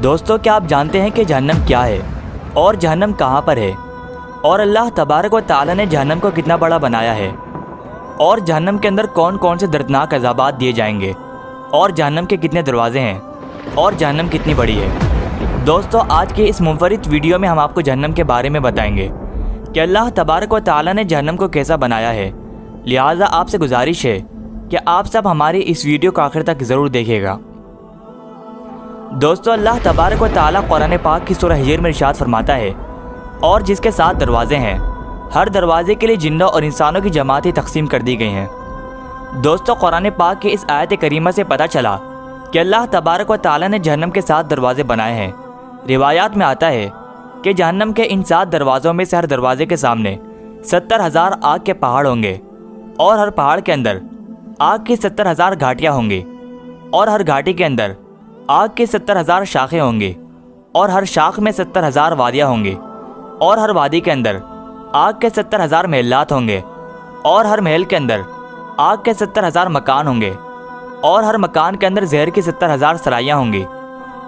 دوستو کیا آپ جانتے ہیں کہ جہنم کیا ہے اور جہنم کہاں پر ہے، اور اللہ تبارک و تعالی نے جہنم کو کتنا بڑا بنایا ہے، اور جہنم کے اندر کون کون سے دردناک عذابات دیے جائیں گے، اور جہنم کے کتنے دروازے ہیں، اور جہنم کتنی بڑی ہے۔ دوستو آج کے اس منفرد ویڈیو میں ہم آپ کو جہنم کے بارے میں بتائیں گے کہ اللہ تبارک و تعالی نے جہنم کو کیسا بنایا ہے۔ لہٰذا آپ سے گزارش ہے کہ آپ سب ہماری اس ویڈیو کو آخر تک ضرور دیکھیے گا۔ دوستو اللہ تبارک و تعالی قرآن پاک کی سورہ حجر میں ارشاد فرماتا ہے، اور جس کے 7 دروازے ہیں، ہر دروازے کے لیے جنوں اور انسانوں کی جماعتیں تقسیم کر دی گئی ہیں۔ دوستو قرآن پاک کی اس آیت کریمہ سے پتہ چلا کہ اللہ تبارک و تعالی نے جہنم کے 7 دروازے بنائے ہیں۔ روایات میں آتا ہے کہ جہنم کے ان 7 دروازوں میں سے ہر دروازے کے سامنے 70,000 آگ کے پہاڑ ہوں گے، اور ہر پہاڑ کے اندر آگ کی 70,000 گھاٹیاں ہوں گی، اور ہر گھاٹی کے اندر آگ کی 70,000 شاخیں ہوں گی، اور ہر شاخ میں 70,000 وادیاں ہوں گی، اور ہر وادی کے اندر آگ کے 70,000 محلات ہوں گے، اور ہر محل کے اندر آگ کے 70,000 مکان ہوں گے، اور ہر مکان کے اندر زہر کی 70,000 سرائیاں ہوں گی۔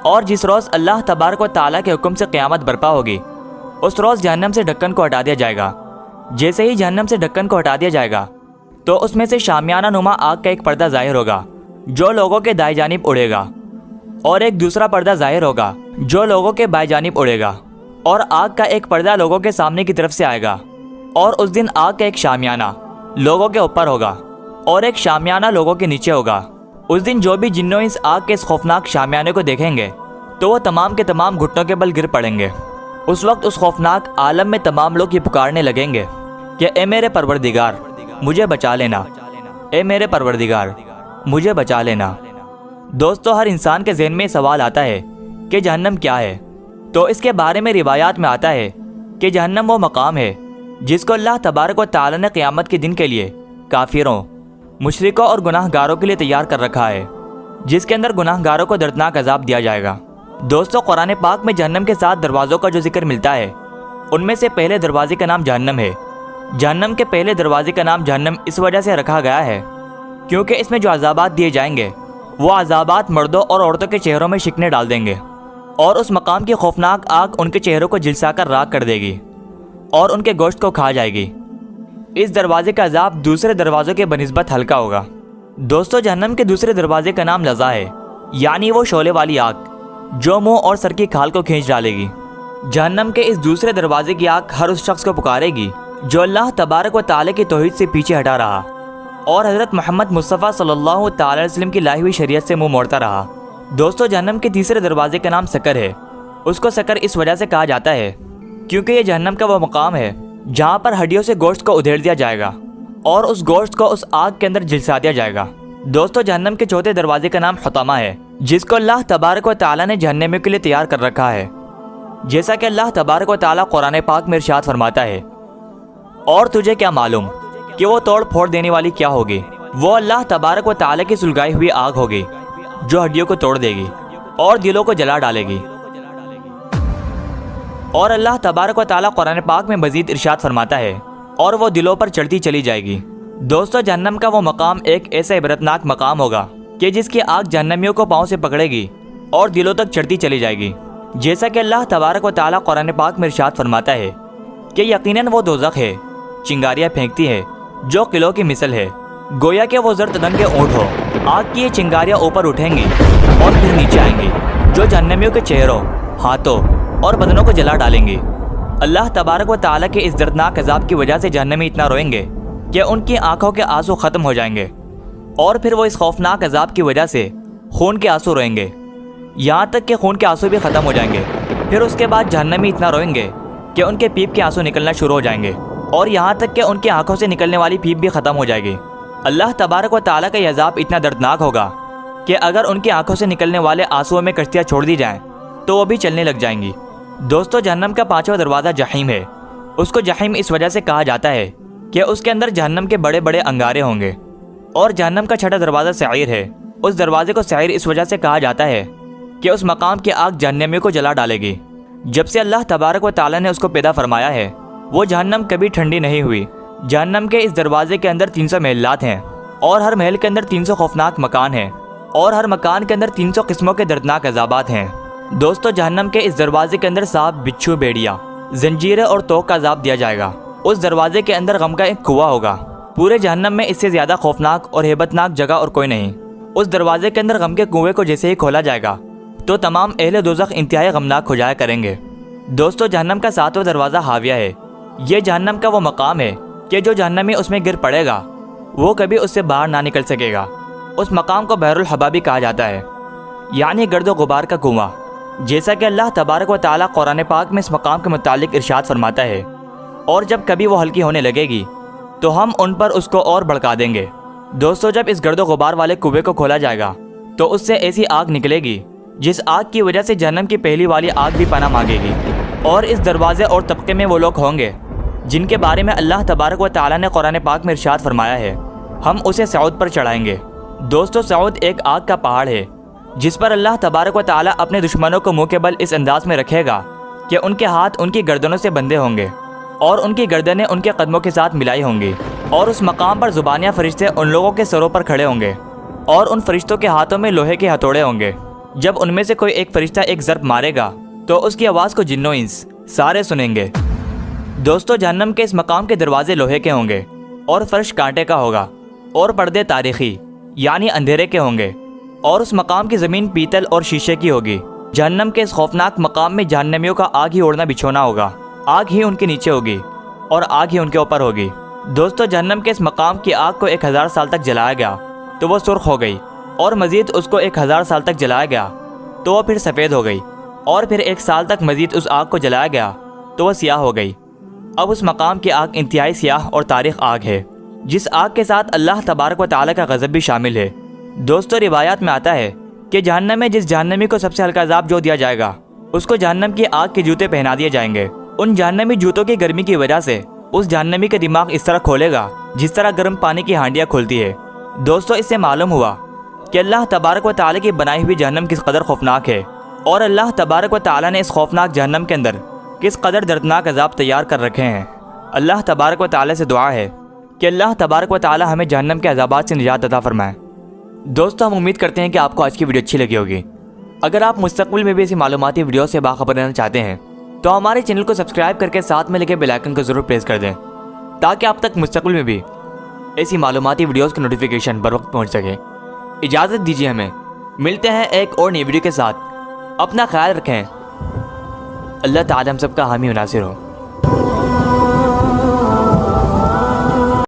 اور جس روز اللہ تبارک و تعالیٰ کے حکم سے قیامت برپا ہوگی، اس روز جہنم سے ڈھکن کو ہٹا دیا جائے گا۔ جیسے ہی جہنم سے ڈھکن کو ہٹا دیا جائے گا تو اس میں سے شامیانہ نما آگ کا ایک پردہ ظاہر ہوگا جو لوگوں کے دائیں جانب اڑے گا، اور ایک دوسرا پردہ ظاہر ہوگا جو لوگوں کے بائیں جانب اڑے گا، اور آگ کا ایک پردہ لوگوں کے سامنے کی طرف سے آئے گا۔ اور اس دن آگ کا ایک شامیانہ لوگوں کے اوپر ہوگا، اور ایک شامیانہ لوگوں کے نیچے ہوگا۔ اس دن جو بھی جنوں اس آگ کے اس خوفناک شامیانے کو دیکھیں گے تو وہ تمام کے تمام گھٹنوں کے بل گر پڑیں گے۔ اس وقت اس خوفناک عالم میں تمام لوگ یہ پکارنے لگیں گے کہ اے میرے پروردگار مجھے بچا لینا، اے میرے پروردگار مجھے بچا لینا۔ دوستو ہر انسان کے ذہن میں سوال آتا ہے کہ جہنم کیا ہے، تو اس کے بارے میں روایات میں آتا ہے کہ جہنم وہ مقام ہے جس کو اللہ تبارک و تعالی نے قیامت کے دن کے لیے کافروں، مشرکوں اور گناہ گاروں کے لیے تیار کر رکھا ہے، جس کے اندر گناہ گاروں کو دردناک عذاب دیا جائے گا۔ دوستو قرآن پاک میں جہنم کے 7 دروازوں کا جو ذکر ملتا ہے، ان میں سے پہلے دروازے کا نام جہنم ہے۔ جہنم کے پہلے دروازے کا نام جہنم اس وجہ سے رکھا گیا ہے کیونکہ اس میں جو عذابات دیے جائیں گے وہ عذابات مردوں اور عورتوں کے چہروں میں شکنیں ڈال دیں گے، اور اس مقام کی خوفناک آگ ان کے چہروں کو جلسا کر راکھ کر دے گی اور ان کے گوشت کو کھا جائے گی۔ اس دروازے کا عذاب دوسرے دروازوں کے بنسبت ہلکا ہوگا۔ دوستو جہنم کے دوسرے دروازے کا نام لظا ہے، یعنی وہ شعلے والی آگ جو منہ اور سر کی کھال کو کھینچ ڈالے گی۔ جہنم کے اس دوسرے دروازے کی آگ ہر اس شخص کو پکارے گی جو اللہ تبارک و تعالی کی توحید سے پیچھے ہٹا رہا اور حضرت محمد مصطفیٰ صلی اللہ تعالی علیہ وسلم کی لائی ہوئی شریعت سے منہ موڑتا رہا۔ دوستو جہنم کے تیسرے دروازے کا نام سقر ہے۔ اس کو سقر اس وجہ سے کہا جاتا ہے کیونکہ یہ جہنم کا وہ مقام ہے جہاں پر ہڈیوں سے گوشت کو ادھیڑ دیا جائے گا اور اس گوشت کو اس آگ کے اندر جلسا دیا جائے گا۔ دوستو جہنم کے چوتھے دروازے کا نام حطمہ ہے، جس کو اللہ تبارک و تعالی نے جہنمیوں کے لیے تیار کر رکھا ہے، جیسا کہ اللہ تبارک و تعالی قرآن پاک میں ارشاد فرماتا ہے، اور تجھے کیا معلوم کہ وہ توڑ پھوڑ دینے والی کیا ہوگی؟ وہ اللہ تبارک و تعالی کی سلگائی ہوئی آگ ہوگی جو ہڈیوں کو توڑ دے گی اور دلوں کو جلا ڈالے گی۔ اور اللہ تبارک و تعالی قرآن پاک میں مزید ارشاد فرماتا ہے، اور وہ دلوں پر چڑھتی چلی جائے گی۔ دوستو جہنم کا وہ مقام ایک ایسا عبرتناک مقام ہوگا کہ جس کی آگ جہنمیوں کو پاؤں سے پکڑے گی اور دلوں تک چڑھتی چلی جائے گی، جیسا کہ اللہ تبارک و تعالی قرآن پاک میں ارشاد فرماتا ہے کہ یقیناً وہ دوزخ ہے، چنگاریاں پھینکتی ہے جو قلعوں کی مثل ہے، گویا کہ وہ زرد رنگ کے اونٹ ہو۔ آگ کی یہ چنگاریاں اوپر اٹھیں گی اور پھر نیچے آئیں گی جو جہنمیوں کے چہروں، ہاتھوں اور بدنوں کو جلا ڈالیں گی۔ اللہ تبارک و تعالی کے اس دردناک عذاب کی وجہ سے جہنمی اتنا روئیں گے کہ ان کی آنکھوں کے آنسو ختم ہو جائیں گے، اور پھر وہ اس خوفناک عذاب کی وجہ سے خون کے آنسو روئیں گے، یہاں تک کہ خون کے آنسو بھی ختم ہو جائیں گے۔ پھر اس کے بعد جہنمی اتنا روئیں گے کہ ان کے پیپ کے آنسو نکلنا شروع ہو جائیں گے، اور یہاں تک کہ ان کی آنکھوں سے نکلنے والی پیپ بھی ختم ہو جائے گی۔ اللہ تبارک و تعالیٰ کا یہ عذاب اتنا دردناک ہوگا کہ اگر ان کی آنکھوں سے نکلنے والے آنسوؤں میں کشتیاں چھوڑ دی جائیں تو وہ بھی چلنے لگ جائیں گی۔ دوستو جہنم کا 5واں دروازہ جحیم ہے۔ اس کو جحیم اس وجہ سے کہا جاتا ہے کہ اس کے اندر جہنم کے بڑے بڑے انگارے ہوں گے۔ اور جہنم کا 6واں دروازہ سعیر ہے۔ اس دروازے کو سعیر اس وجہ سے کہا جاتا ہے کہ اس مقام کی آگ جہنمیوں کو جلا ڈالے گی۔ جب سے اللہ تبارک و تعالیٰ نے اس کو پیدا فرمایا ہے وہ جہنم کبھی ٹھنڈی نہیں ہوئی۔ جہنم کے اس دروازے کے اندر 300 محلات ہیں، اور ہر محل کے اندر 300 خوفناک مکان ہیں، اور ہر مکان کے اندر 300 قسموں کے دردناک عذابات ہیں۔ دوستو جہنم کے اس دروازے کے اندر سانپ، بچھو، بھیڑیا، زنجیریں اور توق کا عذاب دیا جائے گا۔ اس دروازے کے اندر غم کا ایک کنواں ہوگا۔ پورے جہنم میں اس سے زیادہ خوفناک اور ہیبت ناک جگہ اور کوئی نہیں۔ اس دروازے کے اندر غم کے کنویں کو جیسے ہی کھولا جائے گا تو تمام اہل دوزخ انتہائی غمناک ہو جایا کریں گے۔ دوستو جہنم کا 7واں دروازہ ہاویہ ہے۔ یہ جہنم کا وہ مقام ہے کہ جو جہنمی اس میں گر پڑے گا وہ کبھی اس سے باہر نہ نکل سکے گا۔ اس مقام کو بحر الحبا بھی کہا جاتا ہے، یعنی گرد و غبار کا کنواں۔ جیسا کہ اللہ تبارک و تعالیٰ قرآن پاک میں اس مقام کے متعلق ارشاد فرماتا ہے، اور جب کبھی وہ ہلکی ہونے لگے گی تو ہم ان پر اس کو اور بھڑکا دیں گے۔ دوستو جب اس گرد و غبار والے کنویں کو کھولا جائے گا تو اس سے ایسی آگ نکلے گی جس آگ کی وجہ سے جہنم کی پہلی والی آگ بھی پناہ مانگے گی۔ اور اس دروازے اور طبقے میں وہ لوگ ہوں گے جن کے بارے میں اللہ تبارک و تعالیٰ نے قرآن پاک میں ارشاد فرمایا ہے، ہم اسے صعود پر چڑھائیں گے۔ دوستو صعود ایک آگ کا پہاڑ ہے جس پر اللہ تبارک و تعالیٰ اپنے دشمنوں کو منہ کے بل اس انداز میں رکھے گا کہ ان کے ہاتھ ان کی گردنوں سے بندھے ہوں گے اور ان کی گردنیں ان کے قدموں کے ساتھ ملائی ہوں گی، اور اس مقام پر زبانیہ فرشتے ان لوگوں کے سروں پر کھڑے ہوں گے اور ان فرشتوں کے ہاتھوں میں لوہے کے ہتھوڑے ہوں گے۔ جب ان میں سے کوئی ایک فرشتہ ایک ضرب مارے گا تو اس کی آواز کو جن و انس سارے سنیں گے۔ دوستو جہنم کے اس مقام کے دروازے لوہے کے ہوں گے اور فرش کانٹے کا ہوگا اور پردے تاریخی یعنی اندھیرے کے ہوں گے، اور اس مقام کی زمین پیتل اور شیشے کی ہوگی۔ جہنم کے اس خوفناک مقام میں جہنمیوں کا آگ ہی اوڑھنا بچھونا ہوگا، آگ ہی ان کے نیچے ہوگی اور آگ ہی ان کے اوپر ہوگی۔ دوستو جہنم کے اس مقام کی آگ کو 1000 سال تک جلایا گیا تو وہ سرخ ہو گئی، اور مزید اس کو 1000 سال تک جلایا گیا تو وہ پھر سفید ہو گئی، اور پھر 1 سال تک مزید اس آگ کو جلایا گیا تو وہ سیاہ ہو گئی۔ اب اس مقام کی آگ انتہائی سیاہ اور تاریخ آگ ہے، جس آگ کے ساتھ اللہ تبارک و تعالیٰ کا غضب بھی شامل ہے۔ دوستو روایات میں آتا ہے کہ جہنم میں جس جہنمی کو سب سے ہلکا عذاب جو دیا جائے گا اس کو جہنم کی آگ کے جوتے پہنا دیے جائیں گے۔ ان جہنمی جوتوں کی گرمی کی وجہ سے اس جہنمی کا دماغ اس طرح کھولے گا جس طرح گرم پانی کی ہانڈیاں کھولتی ہے۔ دوستو اس سے معلوم ہوا کہ اللہ تبارک و تعالیٰ کی بنائی ہوئی جہنم کس قدر خوفناک ہے، اور اللہ تبارک و تعالیٰ نے اس خوفناک جہنم کے اندر کس قدر دردناک عذاب تیار کر رکھے ہیں۔ اللہ تبارک و تعالیٰ سے دعا ہے کہ اللہ تبارک و تعالیٰ ہمیں جہنم کے عذابات سے نجات عطا فرمائے۔ دوستو ہم امید کرتے ہیں کہ آپ کو آج کی ویڈیو اچھی لگی ہوگی۔ اگر آپ مستقبل میں بھی ایسی معلوماتی ویڈیو سے باخبر رہنا چاہتے ہیں تو ہمارے چینل کو سبسکرائب کر کے ساتھ میں لگے بیل آئکن کو ضرور پریس کر دیں تاکہ آپ تک مستقبل میں بھی ایسی معلوماتی ویڈیوز کی نوٹیفیکیشن بر وقت پہنچ سکے۔ اجازت دیجیے ہمیں، ملتے ہیں ایک اور نئی ویڈیو کے ساتھ۔ اپنا خیال رکھیں۔ اللہ تعالی ہم سب کا حامی و ناصر ہو۔